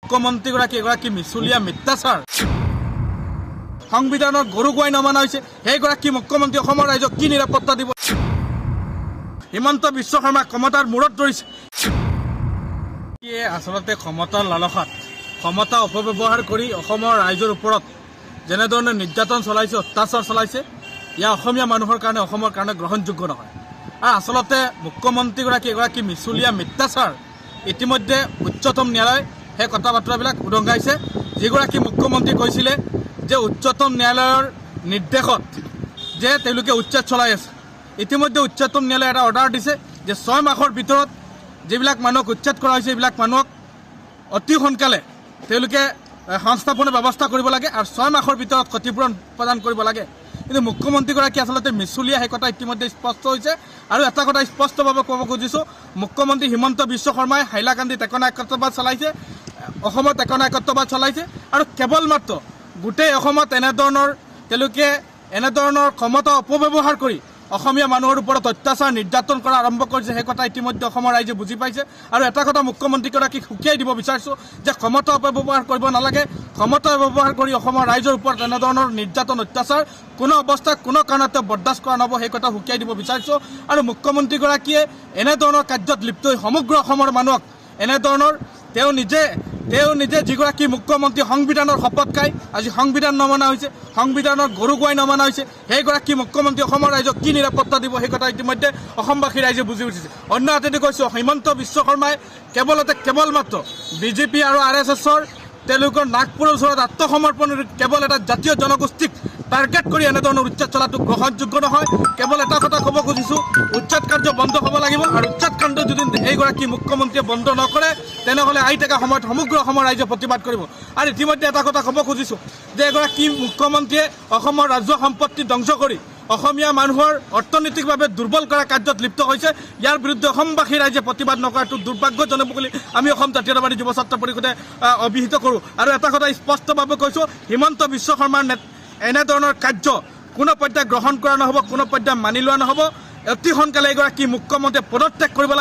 মুখ্যমন্ত্ৰীগৰাকী এগৰাকী মিছলীয়া মিথ্যাচাৰ সংবিধানৰ গৰু গোৱাই নমনা হৈছে সেইগৰাকী মুখ্যমন্ত্ৰী অসমৰ ৰাইজক কি নিৰাপত্তা দিব হিমন্ত বিশ্ব শৰ্মা ক্ষমতাৰ মূৰত ধৰিছে আচলতে ক্ষমতাৰ লালসাত ক্ষমতা অপব্যৱহাৰ কৰি অসমৰ ৰাইজৰ ওপৰত যেনেধৰণে নিৰ্যাতন চলাইছে অত্যাচাৰ চলাইছে ইয়া অসমীয়া মানুহৰ কাৰণে অসমৰ কাৰণে গ্ৰহণযোগ্য নহয় আৰু আচলতে মুখ্যমন্ত্ৰীগৰাকী এগৰাকী মিছলীয়া মিথ্যাচাৰ ইতিমধ্যে উচ্চতম ন্যায়ালয় সেই কথা বাৰ্তাবিলাক উদংগাইছে যিগৰাকী মুখ্যমন্ত্ৰী কৈছিলে যে উচ্চতম ন্যায়ালয়ৰ নিৰ্দেশত যে তেওঁলোকে উচ্ছেদ চলাই আছে ইতিমধ্যে উচ্চতম ন্যায়ালয়ে এটা অৰ্ডাৰ দিছে যে 6 মাহৰ ভিতৰত যিবিলাক মানুহক উচ্ছেদ কৰা হৈছে এইবিলাক মানুহক অতি সোনকালে তেওঁলোকে সংস্থাপনৰ ব্যৱস্থা কৰিব লাগে আৰু 6 মাহৰ ভিতৰত ক্ষতিপূৰণ প্ৰদান কৰিব লাগে কিন্তু মুখ্যমন্ত্ৰীগৰাকী আচলতে মিছলীয়া সেই কথা ইতিমধ্যে স্পষ্ট হৈছে আৰু এটা কথা স্পষ্টভাৱে ক'ব খুজিছোঁ মুখ্যমন্ত্ৰী হিমন্ত বিশ্ব শৰ্মাই হাইলাকান্দিত একনায়কত্ববাদ চলাইছে অসমত একনায়কত্ববাদ চলাইছে আৰু কেৱল মাত্ৰ গোটেই অসমত এনেধৰণৰ ক্ষমতা অপব্যৱহাৰ কৰি অসমীয়া মানুহৰ ওপৰত অত্যাচাৰ নিৰ্যাতন কৰা আৰম্ভ কৰিছে সেই কথা ইতিমধ্যে অসমৰ ৰাইজে বুজি পাইছে আৰু এটা কথা মুখ্যমন্ত্ৰীগৰাকীক সুকিয়াই দিব বিচাৰিছোঁ যে ক্ষমতা অপব্যৱহাৰ কৰিব নালাগে ক্ষমতা ব্যৱহাৰ কৰি অসমৰ ৰাইজৰ ওপৰত এনেধৰণৰ নিৰ্যাতন অত্যাচাৰ কোনো অৱস্থাত কোনো কাৰণতে বৰদাস্ত কৰা নহ'ব সেই কথা সুকিয়াই দিব বিচাৰিছোঁ আৰু মুখ্যমন্ত্ৰীগৰাকীয়ে এনেধৰণৰ কাৰ্যত লিপ্ত হৈ সমগ্ৰ অসমৰ মানুহক এনেধৰণৰ তেওঁ নিজে যিগৰাকী মুখ্যমন্ত্ৰী সংবিধানৰ শপত খাই আজি সংবিধান নমনা হৈছে সংবিধানৰ গৰু গোৱাই নমনা হৈছে সেইগৰাকী মুখ্যমন্ত্ৰী অসমৰ ৰাইজক কি নিৰাপত্তা দিব সেই কথা ইতিমধ্যে অসমবাসী ৰাইজে বুজি উঠিছে অন্য হাতেদি কৈছোঁ হিমন্ত বিশ্ব শৰ্মাই কেৱল মাত্ৰ বিজেপি আৰু RSSৰ তেওঁলোকৰ নাগপুৰৰ ওচৰত আত্মসমৰ্পণ কেৱল এটা জাতীয় জনগোষ্ঠীক টাৰ্গেট কৰি এনেধৰণৰ উচ্ছেদ চলাটো গ্ৰহণযোগ্য নহয় কেৱল এটা কথা ক'ব খুজিছোঁ উচ্ছেদ কাৰ্য বন্ধ হ'ব লাগিব আৰু উচ্ছেদ কাণ্ড যদি এইগৰাকী মুখ্যমন্ত্ৰীয়ে বন্ধ নকৰে তেনেহ'লে আহি থকা সময়ত সমগ্ৰ অসমৰ ৰাইজে প্ৰতিবাদ কৰিব আৰু ইতিমধ্যে এটা কথা ক'ব খুজিছোঁ যে এগৰাকী মুখ্যমন্ত্ৰীয়ে অসমৰ ৰাজহুৱা সম্পত্তি ধ্বংস কৰি অসমীয়া মানুহৰ অৰ্থনৈতিকভাৱে দুৰ্বল কৰা কাৰ্যত লিপ্ত হৈছে ইয়াৰ বিৰুদ্ধে অসমবাসী ৰাইজে প্ৰতিবাদ নকৰাটো দুৰ্ভাগ্যজনক বুলি আমি অসম জাতীয়তাবাদী যুৱ ছাত্ৰ পৰিষদে অভিহিত কৰোঁ আৰু এটা কথা স্পষ্টভাৱে কৈছোঁ হিমন্ত বিশ্ব শৰ্মাৰ এনেধৰণৰ কাৰ্য কোনো পৰ্যায়ত গ্ৰহণ কৰা নহ'ব কোনো পৰ্যায়ত মানি লোৱা নহ'ব অতি সোনকালে এগৰাকী মুখ্যমন্ত্ৰীয়ে পদত্যাগ কৰিব লাগে